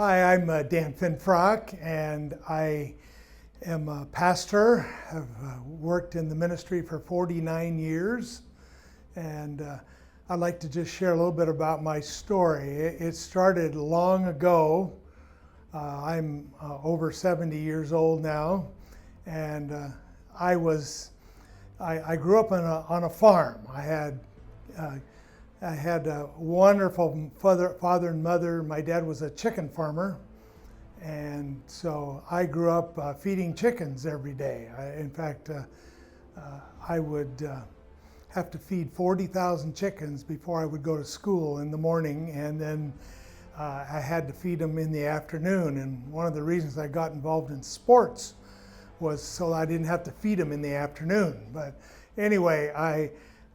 Hi, I'm Dan Finfrock, and I am a pastor. I've worked in the ministry for 49 years, and I'd like to just share a little bit about my story. It started long ago. I'm over 70 years old now, and I grew up on a farm. I had a wonderful father and mother. My dad was a chicken farmer, and so I grew up feeding chickens every day. In fact, I would have to feed 40,000 chickens before I would go to school in the morning, and then I had to feed them in the afternoon. And one of the reasons I got involved in sports was so I didn't have to feed them in the afternoon. But anyway,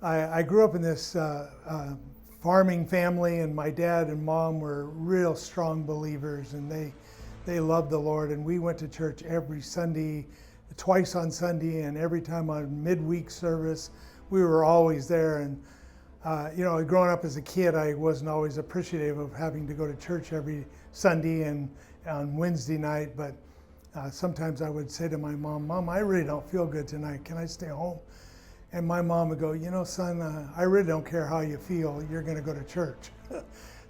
I grew up in this farming family, and my dad and mom were real strong believers, and they loved the Lord. And we went to church every Sunday, twice on Sunday, and every time on midweek service, we were always there. And growing up as a kid, I wasn't always appreciative of having to go to church every Sunday and on Wednesday night, but sometimes I would say to my mom, "Mom, I really don't feel good tonight. Can I stay home?" And my mom would go, "Son, I really don't care how you feel. You're going to go to church."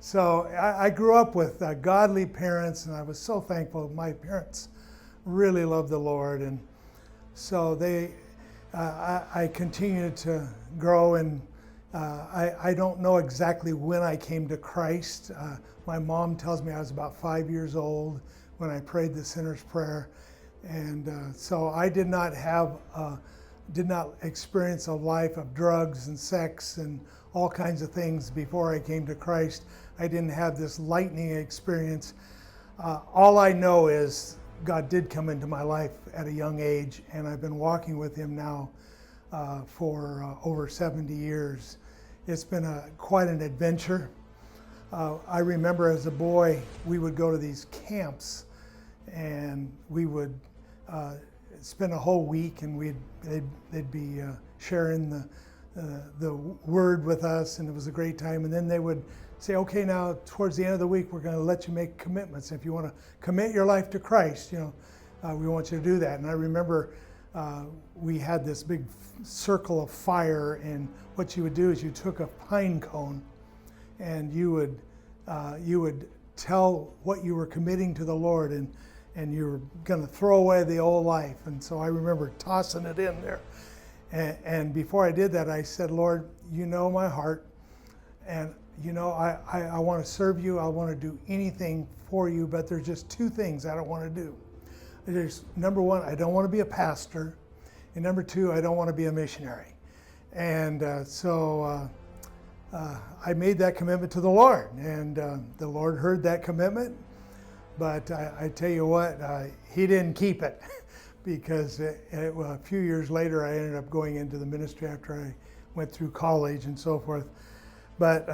So I grew up with godly parents, and I was so thankful. My parents really loved the Lord, and so I continued to grow. And I don't know exactly when I came to Christ. My mom tells me I was about 5 years old when I prayed the sinner's prayer, and so I did not experience a life of drugs and sex and all kinds of things before I came to Christ. I didn't have this lightning experience. All I know is God did come into my life at a young age, and I've been walking with Him now for over 70 years. It's been quite an adventure. I remember as a boy, we would go to these camps, and we would spend a whole week, and they'd be sharing the word with us, and it was a great time. And then they would say, "Okay, now towards the end of the week, we're going to let you make commitments. If you want to commit your life to Christ, we want you to do that." And I remember we had this big circle of fire, and what you would do is you took a pine cone, and you would tell what you were committing to the Lord, and you were going to throw away the old life. And so I remember tossing it in there. And before I did that, I said, "Lord, you know my heart, and I want to serve you. I want to do anything for you, but there's just two things I don't want to do. There's number one, I don't want to be a pastor, and number two, I don't want to be a missionary." And so I made that commitment to the Lord, and the Lord heard that commitment. But I tell you what, He didn't keep it, because a few years later I ended up going into the ministry after I went through college and so forth. But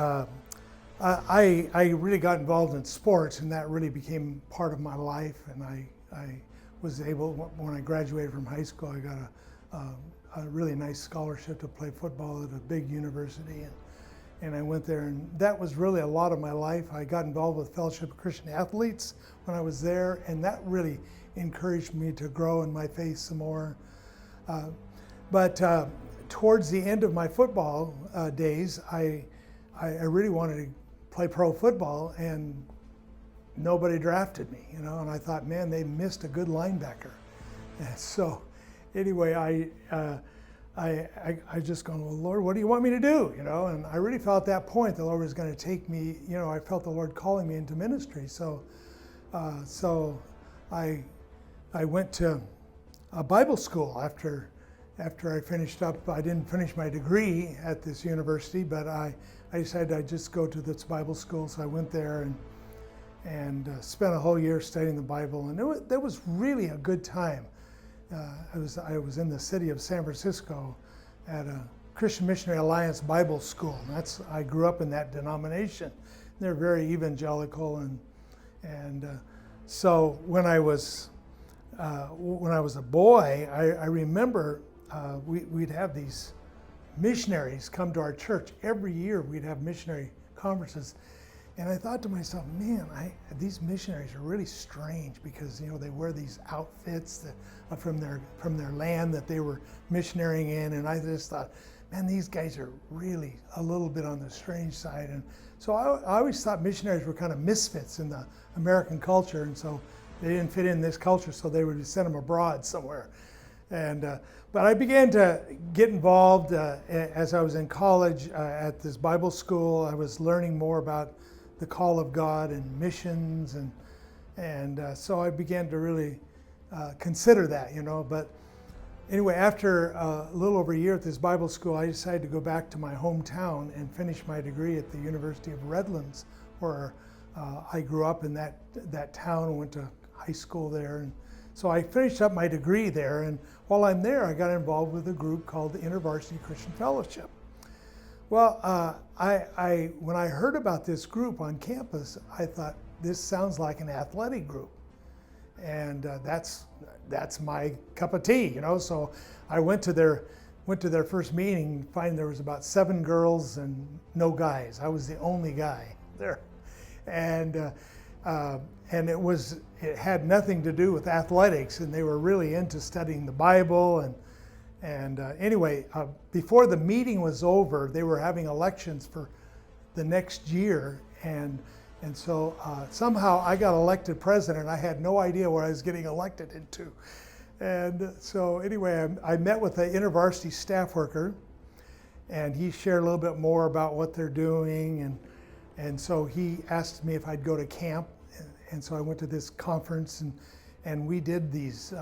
I really got involved in sports, and that really became part of my life. And I was able, when I graduated from high school, I got a really nice scholarship to play football at a big university. And I went there, and that was really a lot of my life. I got involved with Fellowship of Christian Athletes when I was there, and that really encouraged me to grow in my faith some more. But towards the end of my football days, I really wanted to play pro football, and nobody drafted me, and I thought, man, they missed a good linebacker. And so anyway, I just gone, "Well, Lord, what do you want me to do?" And I really felt at that point the Lord was going to take me. I felt the Lord calling me into ministry. So I went to a Bible school after I finished up. I didn't finish my degree at this university, but I decided I'd just go to this Bible school. So I went there and spent a whole year studying the Bible, and that was really a good time. I was in the city of San Francisco at a Christian Missionary Alliance Bible School. I grew up in that denomination. They're very evangelical, and so when I was a boy, I remember we'd have these missionaries come to our church every year. We'd have missionary conferences, And I thought to myself, man, these missionaries are really strange because they wear these outfits that are from their land that they were missionarying in, and I just thought, man, these guys are really a little bit on the strange side. And so I always thought missionaries were kind of misfits in the American culture, and so they didn't fit in this culture, so they would send them abroad somewhere. And but I began to get involved as I was in college at this Bible school. I was learning more about the call of God and missions, and so I began to really consider that, But anyway, after a little over a year at this Bible school, I decided to go back to my hometown and finish my degree at the University of Redlands, where I grew up in that town and went to high school there. And so I finished up my degree there, and while I'm there, I got involved with a group called the InterVarsity Christian Fellowship. Well, when I heard about this group on campus, I thought, this sounds like an athletic group, and that's my cup of tea, So I went to their first meeting, find there was about 7 girls and no guys. I was the only guy there, and it had nothing to do with athletics, and they were really into studying the Bible. And anyway, before the meeting was over, they were having elections for the next year, and so somehow I got elected president. I had no idea what I was getting elected into. And so anyway, I met with the InterVarsity staff worker, and he shared a little bit more about what they're doing, and so he asked me if I'd go to camp, and so I went to this conference, and we did these,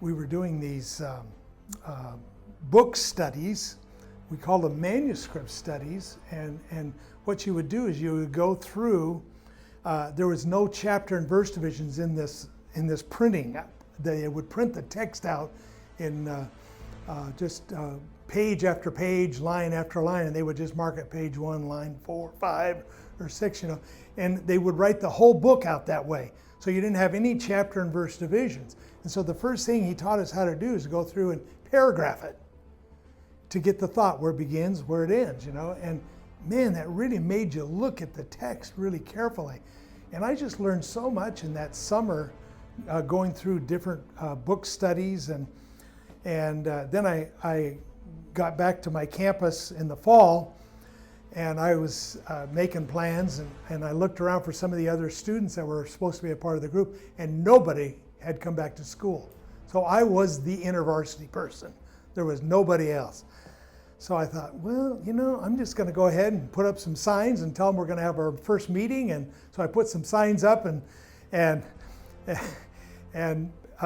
we were doing these book studies. We called them manuscript studies, and what you would do is you would go through, there was no chapter and verse divisions in this printing. They would print the text out in just page after page, line after line, and they would just mark it page 1, line 4, 5, or 6, and they would write the whole book out that way. So you didn't have any chapter and verse divisions. And so the first thing he taught us how to do is to go through and paragraph it to get the thought where it begins, where it ends, And man, that really made you look at the text really carefully. And I just learned so much in that summer going through different book studies. And then I got back to my campus in the fall, and I was making plans, and I looked around for some of the other students that were supposed to be a part of the group, and nobody had come back to school. So I was the InterVarsity person. There was nobody else. So I thought, well, I'm just going to go ahead and put up some signs and tell them we're going to have our first meeting. And so I put some signs up, and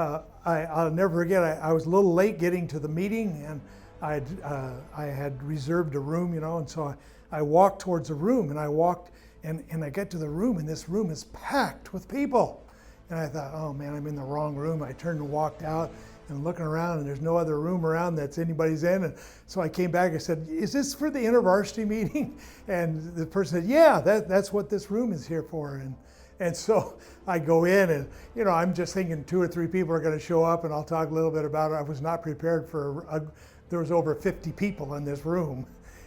I'll never forget, I was a little late getting to the meeting, and I had reserved a room, and so I walked towards a room, and I walked, and I get to the room, and this room is packed with people. And I thought, oh man, I'm in the wrong room. I turned and walked out and looking around, and there's no other room around that's anybody's in. And so I came back, I said, is this for the InterVarsity meeting? And the person said, yeah, that's what this room is here for. And so I go in, and I'm just thinking 2 or 3 people are going to show up, and I'll talk a little bit about it. I was not prepared there was over 50 people in this room.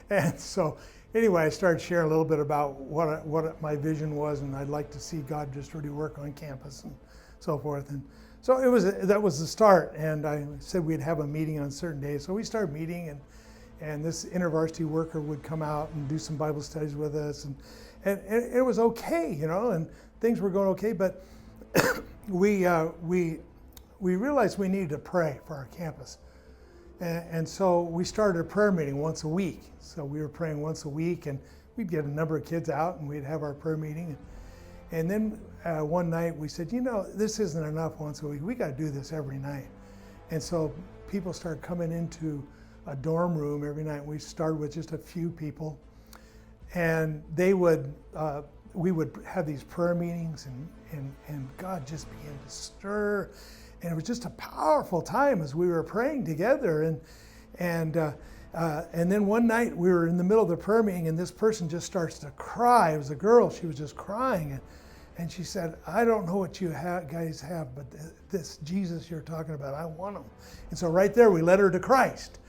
And so anyway, I started sharing a little bit about what my vision was, and I'd like to see God just really work on campus and so forth. And so that was the start, and I said we'd have a meeting on certain days. So we started meeting, and this InterVarsity worker would come out and do some Bible studies with us, and it was okay, and things were going okay. But we realized we needed to pray for our campus. And so we started a prayer meeting once a week. So we were praying once a week, and we'd get a number of kids out, and we'd have our prayer meeting. And then one night we said, this isn't enough once a week. We got to do this every night. And so people started coming into a dorm room every night. We started with just a few people, and we would have these prayer meetings, and God just began to stir. And it was just a powerful time as we were praying together. And then one night we were in the middle of the prayer meeting, and this person just starts to cry. It was a girl. She was just crying. And she said, I don't know what you guys have, but this Jesus you're talking about, I want him. And so right there we led her to Christ.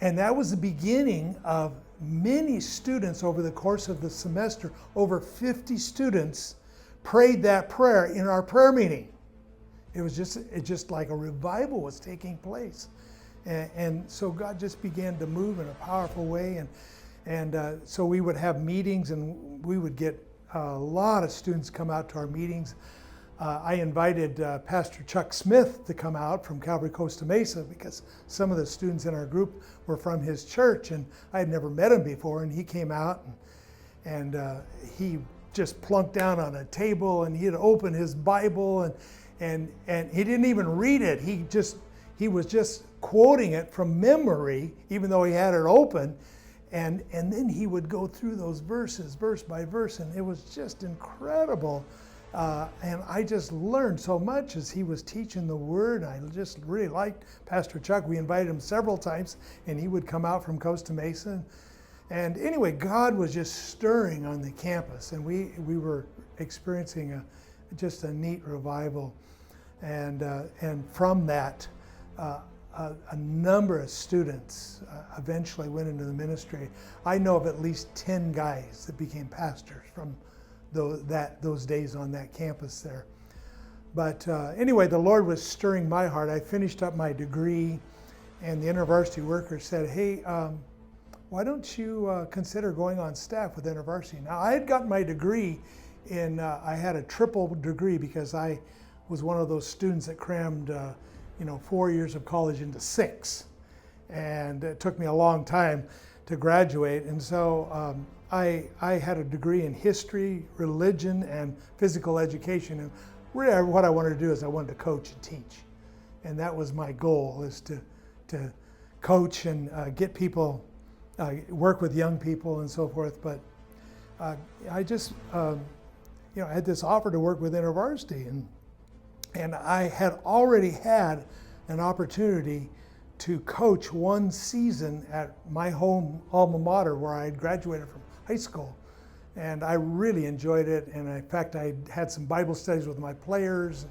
And that was the beginning of many students over the course of the semester. Over 50 students prayed that prayer in our prayer meeting. It just like a revival was taking place. And so God just began to move in a powerful way. And so we would have meetings, and we would get a lot of students come out to our meetings. I invited Pastor Chuck Smith to come out from Calvary Costa Mesa, because some of the students in our group were from his church, and I had never met him before. And he came out, and he just plunked down on a table, and he had opened his Bible, and he didn't even read it. He was just quoting it from memory, even though he had it open. And then he would go through those verses, verse by verse, and it was just incredible. And I just learned so much as he was teaching the Word. I just really liked Pastor Chuck. We invited him several times, and he would come out from Costa Mesa. And anyway, God was just stirring on the campus, and we were experiencing just a neat revival. And from that, a number of students eventually went into the ministry. I know of at least 10 guys that became pastors from those days on that campus there. But anyway, the Lord was stirring my heart. I finished up my degree, and the InterVarsity worker said, hey, why don't you consider going on staff with InterVarsity? Now, I had gotten my degree I had a triple degree, because I was one of those students that crammed 4 years of college into 6. And it took me a long time to graduate. And so I had a degree in history, religion, and physical education. And really what I wanted to do is I wanted to coach and teach. And that was my goal, is to coach and get people, work with young people and so forth. But I just, I had this offer to work with InterVarsity. And I had already had an opportunity to coach one season at my home alma mater, where I had graduated from high school. And I really enjoyed it. And in fact, I had some Bible studies with my players,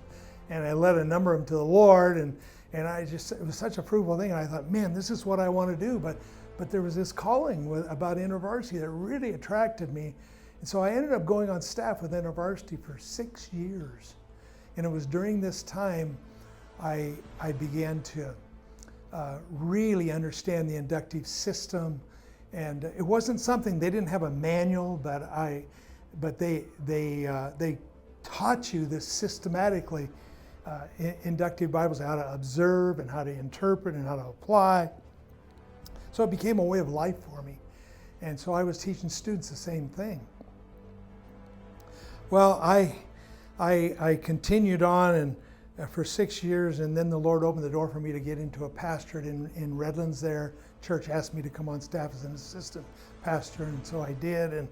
and I led a number of them to the Lord. And it was such a fruitful thing. And I thought, man, this is what I want to do. But there was this calling about InterVarsity that really attracted me. And so I ended up going on staff with InterVarsity for 6 years. And it was during this time I began to really understand the inductive system. And it wasn't something, they didn't have a manual, but they taught you this systematically, inductive Bibles, how to observe and how to interpret and how to apply. So it became a way of life for me. And so I was teaching students the same thing. Well, I continued on and for 6 years, and then the Lord opened the door for me to get into a pastorate in Redlands there. Church asked me to come on staff as an assistant pastor, and so I did, and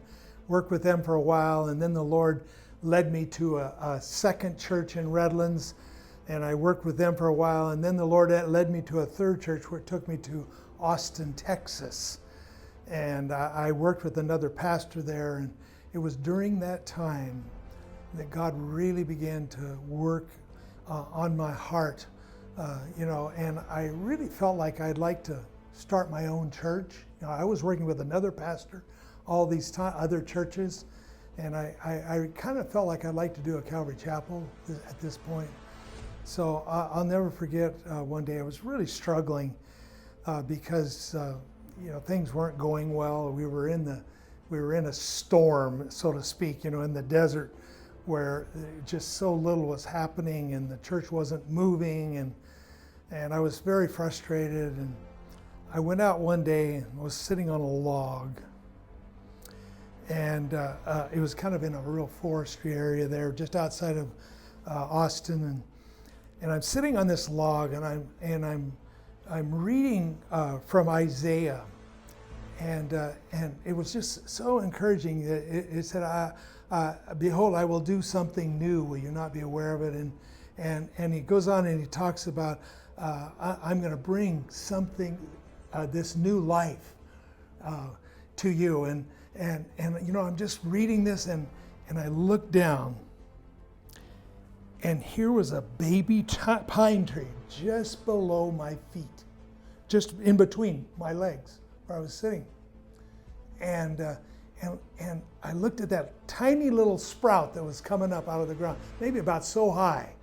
worked with them for a while. And then the Lord led me to a second church in Redlands, and I worked with them for a while. And then the Lord led me to a third church, where it took me to Austin, Texas. And I worked with another pastor there, and it was during that time that God really began to work on my heart, and I really felt like I'd like to start my own church. I was working with another pastor, all these other churches, and I kind of felt like I'd like to do a Calvary Chapel at this point. So I'll never forget one day I was really struggling because things weren't going well. We were in a storm, so to speak, in the desert, where just so little was happening, and the church wasn't moving, and I was very frustrated. And I went out one day and was sitting on a log, and it was kind of in a real forestry area there, just outside of Austin, and I'm sitting on this log, and I'm reading from Isaiah, and it was just so encouraging. It said, behold, I will do something new. Will you not be aware of it? And he goes on and he talks about, I'm going to bring something, this new life to you. And I'm just reading this, and I look down, and here was a baby pine tree just below my feet, just in between my legs where I was sitting. And I looked at that tiny little sprout that was coming up out of the ground, maybe about so high.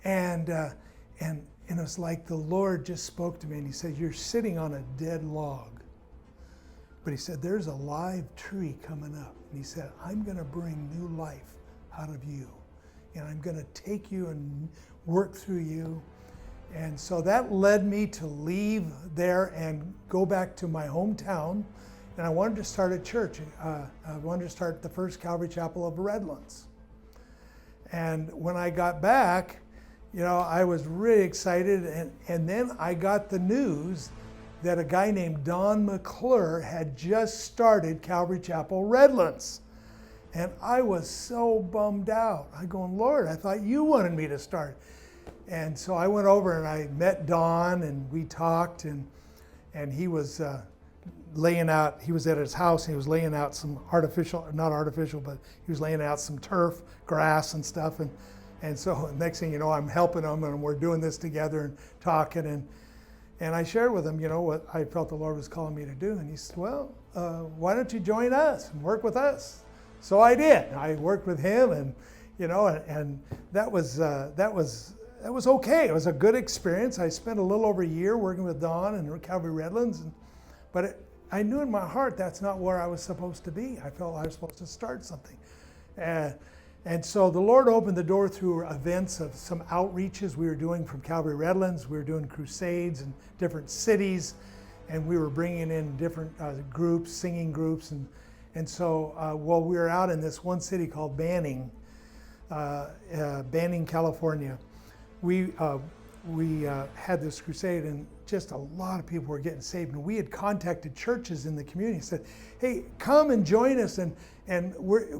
And it was like the Lord just spoke to me, and he said, you're sitting on a dead log. But he said, there's a live tree coming up. And he said, I'm going to bring new life out of you. And I'm going to take you and work through you. And so that led me to leave there and go back to my hometown. And I wanted to start a church. I wanted to start the first Calvary Chapel of Redlands. And when I got back, I was really excited. And then I got the news that a guy named Don McClure had just started Calvary Chapel Redlands. And I was so bummed out. I going, Lord, I thought you wanted me to start. And so I went over and I met Don, and we talked, and he was laying out, he was at his house, and he was laying out some not artificial, but he was laying out some turf, grass and stuff. And so next thing you know, I'm helping him, and we're doing this together and talking. And I shared with him, what I felt the Lord was calling me to do. And he said, well, why don't you join us and work with us? So I did. I worked with him, and that was okay. It was a good experience. I spent a little over a year working with Don and Calvary Redlands, but I knew in my heart that's not where I was supposed to be. I felt I was supposed to start something. And so the Lord opened the door through events of some outreaches we were doing from Calvary Redlands. We were doing crusades in different cities, and we were bringing in different groups, singing groups. And so while we were out in this one city called Banning, California, we had this crusade, and just a lot of people were getting saved. And we had contacted churches in the community and said, hey, come and join us, and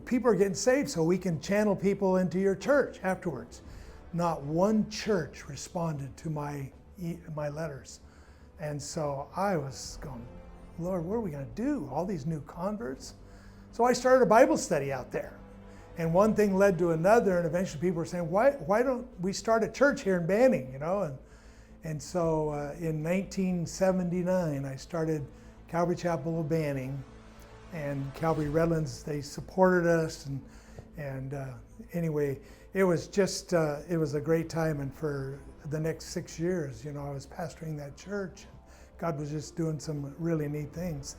people are getting saved, so we can channel people into your church afterwards. Not one church responded to my letters. And so I was going, Lord, what are we going to do? All these new converts? So I started a Bible study out there. And one thing led to another, and eventually people were saying, why don't we start a church here in Banning, And so in 1979, I started Calvary Chapel of Banning, and Calvary Redlands, they supported us, and anyway, it was just, it was a great time. And for the next 6 years, I was pastoring that church. God was just doing some really neat things.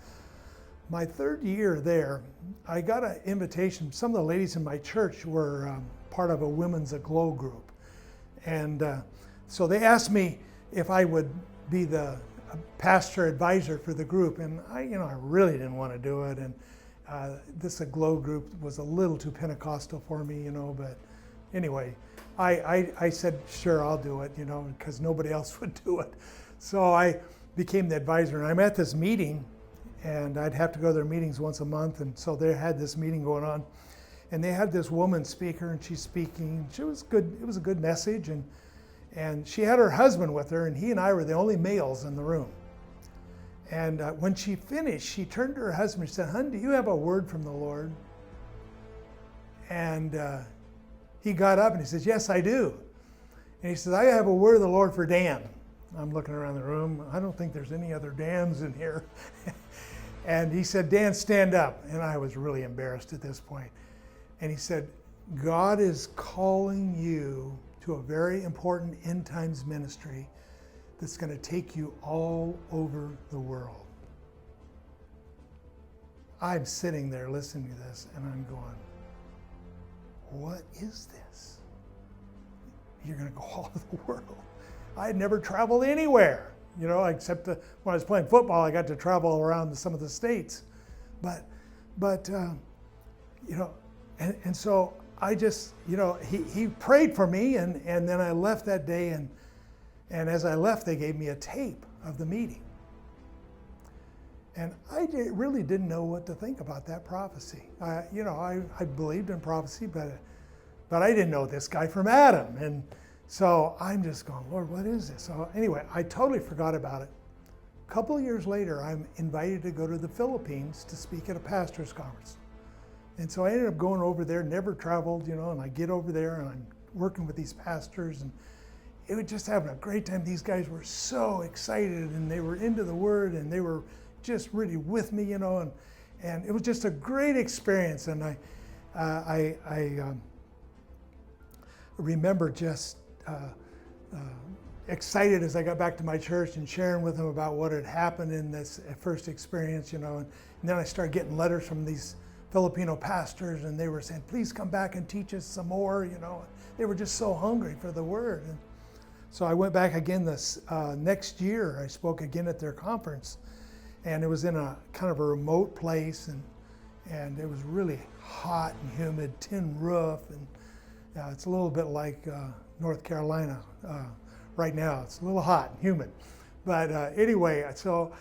My third year there, I got an invitation. Some of the ladies in my church were part of a Women's Aglow group. And so they asked me if I would be the pastor advisor for the group. And I really didn't want to do it. And this Aglow group was a little too Pentecostal for me, but anyway, I said, sure, I'll do it, because nobody else would do it. So I became the advisor, and I'm at this meeting, and I'd have to go to their meetings once a month. And so they had this meeting going on, and they had this woman speaker, and she's speaking. She was good. It was a good message, and she had her husband with her, and he and I were the only males in the room. And when she finished, she turned to her husband and said, "Hun, do you have a word from the Lord?" And he got up and he says, "Yes, I do." And he says, "I have a word of the Lord for Dan." I'm looking around the room. I don't think there's any other Dans in here. And he said, "Dan, stand up." And I was really embarrassed at this point. And he said, "God is calling you to a very important end times ministry that's going to take you all over the world." I'm sitting there listening to this, and I'm going, what is this? You're going to go all over the world. I had never traveled anywhere, except when I was playing football, I got to travel around some of the states. But and so I just, he prayed for me, and then I left that day, and as I left, they gave me a tape of the meeting. And I really didn't know what to think about that prophecy. I believed in prophecy, but I didn't know this guy from Adam. And so I'm just going, Lord, what is this? So anyway, I totally forgot about it. A couple of years later, I'm invited to go to the Philippines to speak at a pastor's conference. And so I ended up going over there, never traveled, and I get over there and I'm working with these pastors, it was just having a great time. These guys were so excited, and they were into the Word, and they were just really with me, and it was just a great experience. And I remember just excited as I got back to my church and sharing with them about what had happened in this first experience, and then I started getting letters from these Filipino pastors, and they were saying, please come back and teach us some more, They were just so hungry for the Word. And so I went back again this next year. I spoke again at their conference, and it was in a kind of a remote place, and it was really hot and humid, tin roof, and it's a little bit like North Carolina right now. It's a little hot and humid. But anyway, so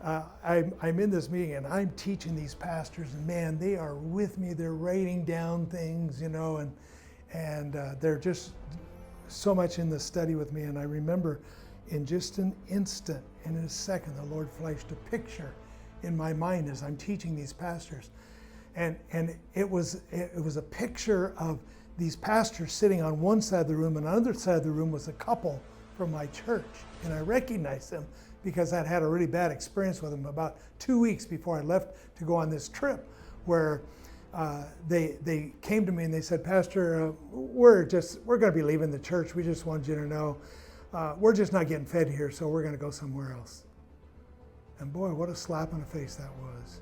I'm in this meeting, and I'm teaching these pastors, and man, they are with me. They're writing down things, and they're just so much in the study with me. And I remember in just an instant, in a second, the Lord flashed a picture in my mind as I'm teaching these pastors. And it was a picture of these pastors sitting on one side of the room, and on the other side of the room was a couple from my church. And I recognized them because I'd had a really bad experience with them about 2 weeks before I left to go on this trip, where they came to me and they said, Pastor, we're going to be leaving the church. We just wanted you to know we're just not getting fed here, so we're going to go somewhere else. And boy, what a slap in the face that was.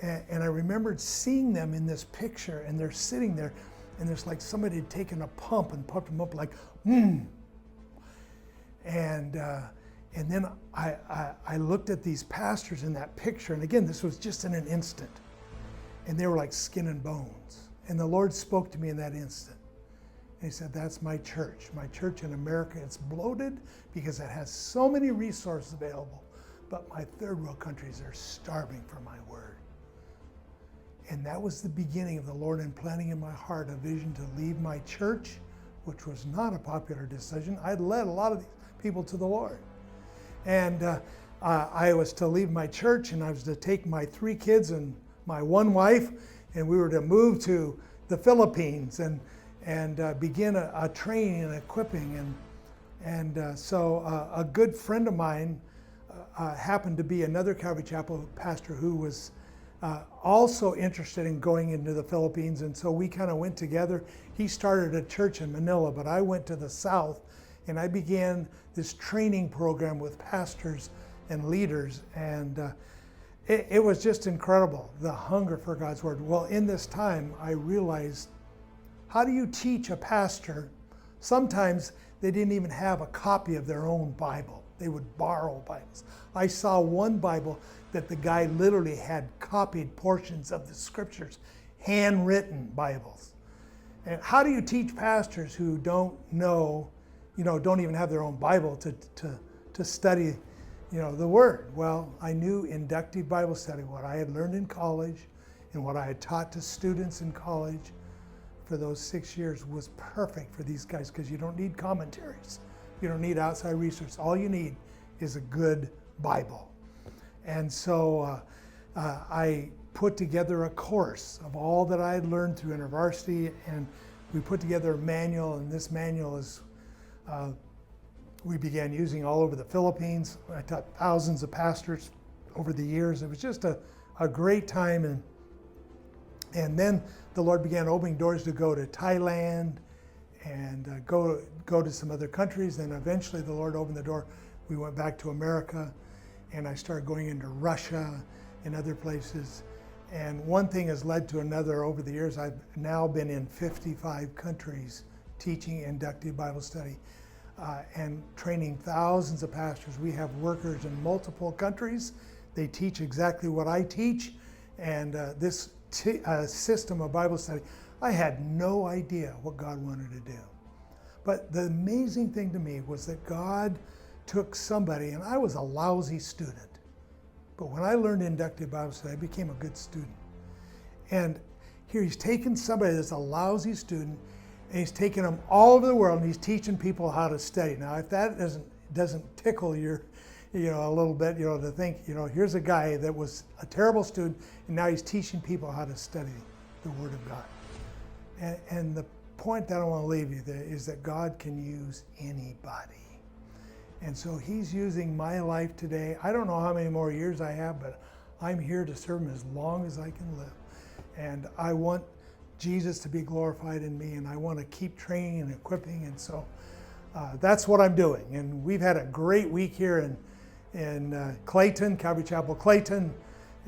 And I remembered seeing them in this picture, and they're sitting there, and there's like somebody had taken a pump and pumped them up like, And then I looked at these pastors in that picture, and again, this was just in an instant, and they were like skin and bones. And the Lord spoke to me in that instant. And He said, that's my church in America. It's bloated because it has so many resources available, but my third world countries are starving for my Word. And that was the beginning of the Lord implanting in my heart a vision to leave my church, which was not a popular decision. I'd led a lot of these people to the Lord. And I was to leave my church, and I was to take my 3 kids and my 1 wife, and we were to move to the Philippines and begin a training and equipping. So a good friend of mine happened to be another Calvary Chapel pastor who was also interested in going into the Philippines, and so we kind of went together. He started a church in Manila, but I went to the south, and I began this training program with pastors and leaders, and it was just incredible, the hunger for God's Word. Well, in this time, I realized, how do you teach a pastor? Sometimes they didn't even have a copy of their own Bible. They would borrow Bibles. I saw one Bible that the guy literally had copied portions of the scriptures, handwritten Bibles. And how do you teach pastors who don't know, don't even have their own Bible to study, the Word? Well, I knew inductive Bible study, what I had learned in college and what I had taught to students in college for those 6 years was perfect for these guys, because you don't need commentaries. You don't need outside research. All you need is a good Bible. And so I put together a course of all that I had learned through InterVarsity, and we put together a manual, and this manual is we began using all over the Philippines. I taught thousands of pastors over the years. It was just a great time, and then the Lord began opening doors to go to Thailand and go to some other countries. Then eventually the Lord opened the door. We went back to America, and I started going into Russia and other places. And one thing has led to another over the years. I've now been in 55 countries teaching inductive Bible study and training thousands of pastors. We have workers in multiple countries. They teach exactly what I teach. And this system of Bible study, I had no idea what God wanted to do. But the amazing thing to me was that God took somebody, and I was a lousy student. But when I learned inductive Bible study, I became a good student. And here He's taken somebody that's a lousy student, and He's taken them all over the world, and He's teaching people how to study. Now, if that doesn't tickle your, a little bit, to think, here's a guy that was a terrible student, and now he's teaching people how to study the Word of God. And the point that I want to leave you there is that God can use anybody. And so he's using my life today. I don't know how many more years I have, but I'm here to serve him as long as I can live. And I want Jesus to be glorified in me, and I want to keep training and equipping. And so that's what I'm doing. And we've had a great week here in Clayton, Calvary Chapel, Clayton.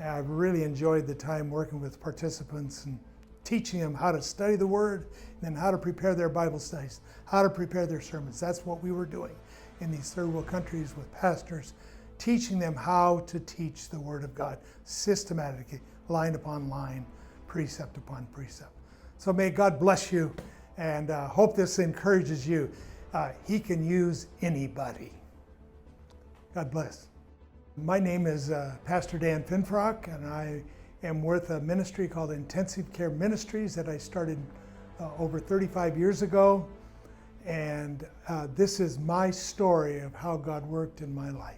I've really enjoyed the time working with participants and teaching them how to study the Word, and then how to prepare their Bible studies, how to prepare their sermons. That's what we were doing in these third world countries with pastors, teaching them how to teach the Word of God systematically, line upon line, precept upon precept. So may God bless you, and hope this encourages you. He can use anybody. God bless. My name is Pastor Dan Finfrock, and I am with a ministry called Intensive Care Ministries that I started over 35 years ago. And this is my story of how God worked in my life.